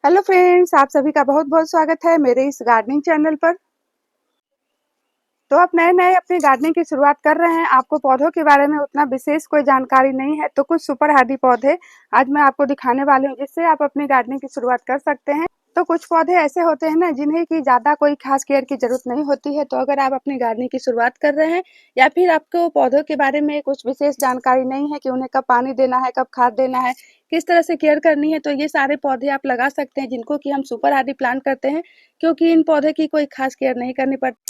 Hello friends, आप सभी का बहुत बहुत स्वागत है मेरे इस गार्डनिंग चैनल पर। तो आप नए नए अपनी गार्डनिंग की शुरुआत कर रहे हैं, आपको पौधों के बारे में उतना विशेष कोई जानकारी नहीं है, तो कुछ सुपर हार्डी पौधे आज मैं आपको दिखाने वाली हूँ जिससे आप अपनी गार्डनिंग की शुरुआत कर सकते हैं। तो कुछ पौधे ऐसे होते हैं ना जिन्हें की ज़्यादा कोई खास केयर की ज़रूरत नहीं होती है, तो अगर आप अपनी गार्डनिंग की शुरुआत कर रहे हैं या फिर आपको पौधों के बारे में कुछ विशेष जानकारी नहीं है कि उन्हें कब पानी देना है, कब खाद देना है, किस तरह से केयर करनी है, तो ये सारे पौधे आप लगा सकते हैं जिनको कि हम सुपर हार्डी प्लांट करते हैं, क्योंकि इन पौधे की कोई खास केयर नहीं करनी पड़ती।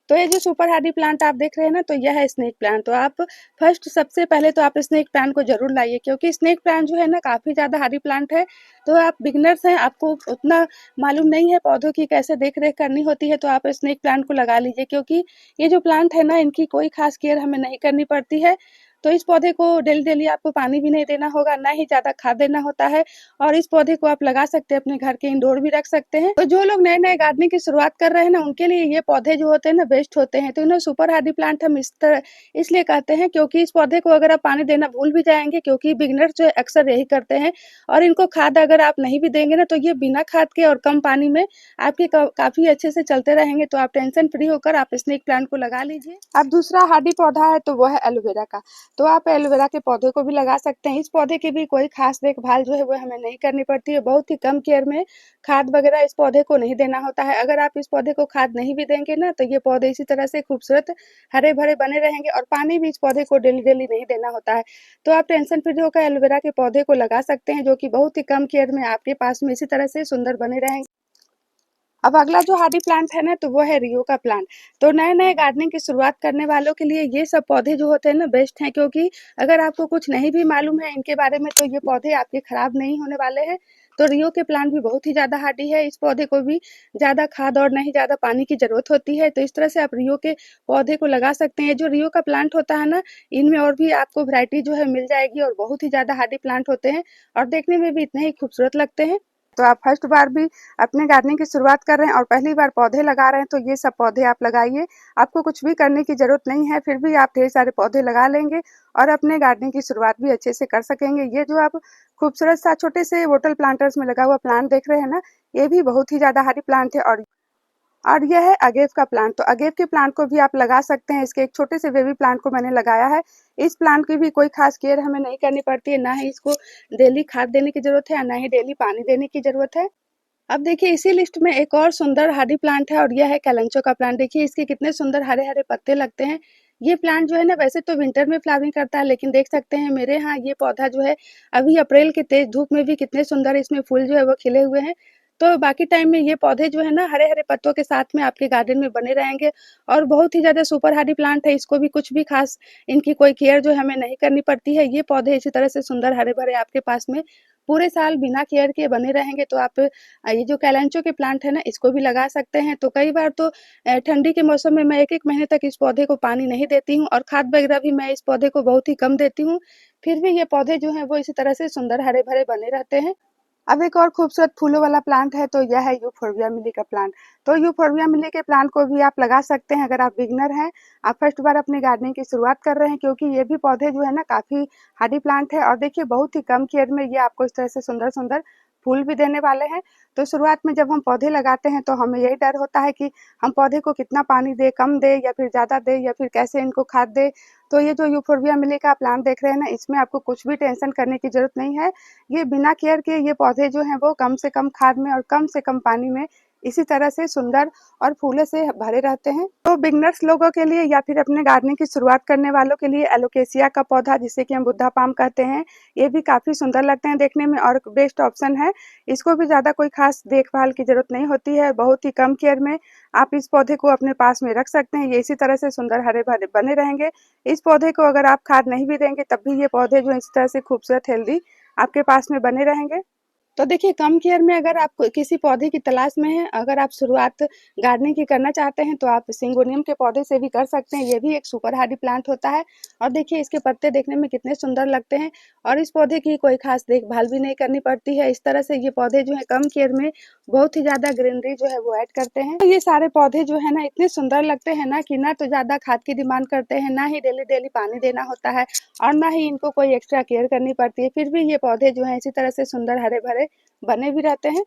तो ये जो सुपर हार्डी प्लांट आप देख रहे हैं ना, तो यह है स्नेक प्लांट। तो आप फर्स्ट सबसे पहले तो आप स्नेक प्लांट को ज़रूर लाइए, क्योंकि स्नेक प्लांट जो है ना काफ़ी ज़्यादा हार्डी प्लांट है। तो आप बिगिनर्स हैं, आपको उतना मालूम नहीं है पौधों की कैसे देख-रेख करनी होती है, तो आप स्नेक प्लांट को लगा लीजिए, क्योंकि ये जो प्लांट है ना इनकी कोई खास केयर हमें नहीं करनी पड़ती है। तो इस पौधे को डेली-डेली आपको पानी भी नहीं देना होगा, ना ही ज़्यादा खाद देना होता है, और इस पौधे को आप लगा सकते हैं, अपने घर के इंडोर भी रख सकते हैं। तो जो लोग नए-नए गार्डनिंग की शुरुआत कर रहे हैं ना, उनके लिए ये पौधे जो होते हैं ना बेस्ट होते हैं। तो इन्हें सुपर हार्डी प्लांट हम इस तरह इसलिए कहते हैं, क्योंकि इस पौधे को अगर आप पानी देना भूल भी जाएँगे, क्योंकि बिगिनर्स जो है अक्सर यही करते हैं, और इनको खाद अगर आप नहीं भी देंगे ना, तो ये बिना खाद के और कम पानी में आपके काफ़ी अच्छे से चलते रहेंगे। तो आप टेंशन फ्री होकर आप स्नेक प्लांट को लगा लीजिए। अब दूसरा हार्डी पौधा है, तो वो है एलोवेरा का। तो आप एलोवेरा के पौधे को भी लगा सकते हैं। इस पौधे की भी कोई खास देखभाल जो है वो हमें नहीं करनी पड़ती है, बहुत ही कम केयर में खाद वगैरह इस पौधे को नहीं देना होता है। अगर आप इस पौधे को खाद नहीं भी देंगे ना, तो ये पौधे इसी तरह से खूबसूरत हरे-भरे बने रहेंगे, और पानी भी इस पौधे को डेली-डेली नहीं देना होता है। तो आप टेंशन फ्री होकर एलोवेरा के पौधे को लगा सकते हैं, जो कि बहुत ही कम केयर में आपके पास में इसी तरह से सुंदर बने रहेंगे। अब अगला जो हार्डी प्लांट है ना, तो वो है रियो का प्लांट। तो नए-नए गार्डनिंग की शुरुआत करने वालों के लिए ये सब पौधे जो होते हैं ना बेस्ट हैं, क्योंकि अगर आपको कुछ नहीं भी मालूम है इनके बारे में, तो ये पौधे आपके खराब नहीं होने वाले हैं। तो रियो के प्लांट भी बहुत ही ज़्यादा हार्डी है, इस पौधे को भी ज़्यादा खाद और ना ही ज़्यादा पानी की ज़रूरत होती है। तो इस तरह से आप रियो के पौधे को लगा सकते हैं। जो रियो का प्लांट होता है ना, इनमें और भी आपको वैरायटी जो है मिल जाएगी, और बहुत ही ज़्यादा हार्डी प्लांट होते हैं, और देखने में भी इतने ही खूबसूरत लगते हैं। तो आप फर्स्ट बार भी अपने गार्डनिंग की शुरुआत कर रहे हैं और पहली बार पौधे लगा रहे हैं, तो ये सब पौधे आप लगाइए। आपको कुछ भी करने की ज़रूरत नहीं है, फिर भी आप ढेर सारे पौधे लगा लेंगे और अपने गार्डनिंग की शुरुआत भी अच्छे से कर सकेंगे। ये जो आप खूबसूरत सा छोटे से बॉटल प्लांटर्स में लगा हुआ प्लांट देख रहे हैं ना, ये भी बहुत ही ज़्यादा हार्डी प्लांट है, और यह है अगेव का प्लांट। तो अगेव के प्लांट को भी आप लगा सकते हैं। इसके एक छोटे से बेबी प्लांट को मैंने लगाया है। इस प्लांट की भी कोई खास केयर हमें नहीं करनी पड़ती है, ना ही इसको डेली खाद देने की ज़रूरत है, ना ही डेली पानी देने की ज़रूरत है। अब देखिए इसी लिस्ट में एक और सुंदर हार्डी प्लांट है, और यह है कैलेंचो का प्लांट। देखिए इसके कितने सुंदर हरे-हरे पत्ते लगते हैं। ये प्लांट जो है ना वैसे तो विंटर में फ्लावरिंग करता है, लेकिन देख सकते हैं मेरे यहाँ ये पौधा जो है अभी अप्रैल की तेज धूप में भी कितने सुंदर इसमें फूल जो है वो खिले हुए हैं। तो बाकी टाइम में ये पौधे जो है ना हरे-हरे पत्तों के साथ में आपके गार्डन में बने रहेंगे, और बहुत ही ज़्यादा सुपर हार्डी प्लांट है। इसको भी कुछ भी खास इनकी कोई केयर जो हमें नहीं करनी पड़ती है। ये पौधे इसी तरह से सुंदर हरे-भरे आपके पास में पूरे साल बिना केयर के बने रहेंगे। तो आप ये जो कैलेंचो के प्लांट है ना, इसको भी लगा सकते हैं। तो कई बार तो ठंडी के मौसम में मैं 1-1 महीने तक इस पौधे को पानी नहीं देती हूँ, और खाद वगैरह भी मैं इस पौधे को बहुत ही कम देती हूँ। फिर भी ये पौधे जो हैं वो इसी तरह से सुंदर हरे-भरे बने रहते हैं। अब एक और खूबसूरत फूलों वाला प्लांट है, तो यह है यूफोर्बिया मिली का प्लांट। तो यूफोर्बिया मिली के प्लांट को भी आप लगा सकते हैं अगर आप बिगिनर हैं, आप फर्स्ट बार अपनी गार्डनिंग की शुरुआत कर रहे हैं, क्योंकि ये भी पौधे जो है ना काफ़ी हार्डी प्लांट है, और देखिए बहुत ही कम केयर में ये आपको इस तरह से सुंदर-सुंदर फूल भी देने वाले हैं। तो शुरुआत में जब हम पौधे लगाते हैं, तो हमें यही डर होता है कि हम पौधे को कितना पानी दें, कम दें या फिर ज़्यादा दें, या फिर कैसे इनको खाद दें। तो ये जो यूफोर्बिया मिली का प्लांट देख रहे हैं ना, इसमें आपको कुछ भी टेंशन करने की ज़रूरत नहीं है। ये बिना केयर के ये पौधे जो हैं वो कम से कम खाद में और कम से कम पानी में इसी तरह से सुंदर और फूलों से भरे रहते हैं। तो बिगनर्स लोगों के लिए या फिर अपने गार्डनिंग की शुरुआत करने वालों के लिए एलोकेसिया का पौधा, जिसे कि हम बुद्धा पाम कहते हैं, ये भी काफ़ी सुंदर लगते हैं देखने में, और बेस्ट ऑप्शन है। इसको भी ज़्यादा कोई खास देखभाल की ज़रूरत नहीं होती है, बहुत ही कम केयर में आप इस पौधे को अपने पास में रख सकते हैं। ये इसी तरह से सुंदर हरे-भरे बने रहेंगे। इस पौधे को अगर आप खाद नहीं भी देंगे, तब भी ये पौधे जो है इस तरह से खूबसूरत हेल्दी आपके पास में बने रहेंगे। तो देखिए कम केयर में अगर आप किसी पौधे की तलाश में हैं, अगर आप शुरुआत गार्डनिंग की करना चाहते हैं, तो आप सिंगोनियम के पौधे से भी कर सकते हैं। ये भी एक सुपर हार्डी प्लांट होता है, और देखिए इसके पत्ते देखने में कितने सुंदर लगते हैं, और इस पौधे की कोई खास देखभाल भी नहीं करनी पड़ती है। इस तरह से ये पौधे जो है कम केयर में बहुत ही ज़्यादा ग्रीनरी जो है वो ऐड करते हैं। तो ये सारे पौधे जो है ना इतने सुंदर लगते हैं ना, कि ना तो ज़्यादा खाद की डिमांड करते हैं, ना ही डेली-डेली पानी देना होता है, और ना ही इनको कोई एक्स्ट्रा केयर करनी पड़ती है। फिर भी ये पौधे जो हैं इसी तरह से सुंदर हरे-भरे बने भी रहते हैं।